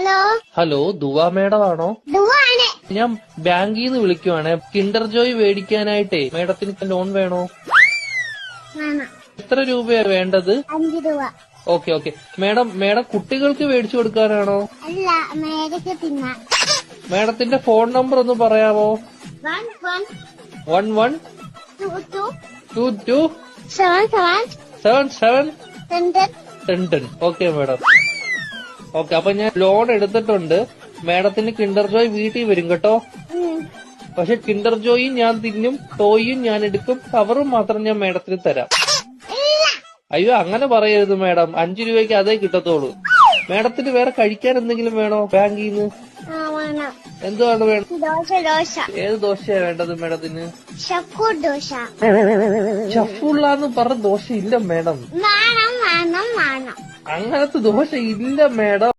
Hello hello ദുവാ madam ആണോ? ദുവാണ്. ഞാൻ ബാങ്കിൽ നിന്ന് വിളിക്കുവാണ്. കിൻഡർ ജോയ് മേടിക്കാനായിട്ടേ മേഡത്തിന് ലോൺ വേണോ? വേണം. എത്ര രൂപയാ വേണ്ടത്? 5 രൂപ. ഓക്കെ മേഡം കുട്ടികൾക്ക് മേടിച്ചു കൊടുക്കാനാണോ? അല്ല, മേടിക്ക് തിന്നാൻ. മേഡത്തിന്റെ ഫോൺ നമ്പർ ഒന്ന് പറയാമോ? 11 11 22 22 77 77 10. 10. Okay madam. ഓക്കെ, അപ്പൊ ഞാൻ ലോൺ എടുത്തിട്ടുണ്ട്. മേഡത്തിന് കിൻഡർ ജോയ് വീട്ടിൽ വരും കേട്ടോ. പക്ഷെ കിൻഡർ ജോയും ഞാൻ തിന്നും, ടോയും ഞാൻ എടുക്കും, കവറും മാത്രം ഞാൻ മേഡത്തിന് തരാം. അയ്യോ, അങ്ങനെ പറയരുത് മേഡം. 5 രൂപയ്ക്ക് അതേ കിട്ടത്തോളൂ. മേഡത്തിന് വേറെ കഴിക്കാൻ എന്തെങ്കിലും വേണോ ബാങ്കിൽ നിന്ന്? എന്തുവാണ് വേണം? ദോശ. ഏത് ദോശയാ വേണ്ടത് മേഡത്തിന്? ഷക്കൂർ ദോശ. ഷഫുള്ളാന്ന് പറഞ്ഞ ദോശ ഇല്ല മേഡം. വേണം. അങ്ങനത്തെ ദോശ ഇല്ല മേഡം.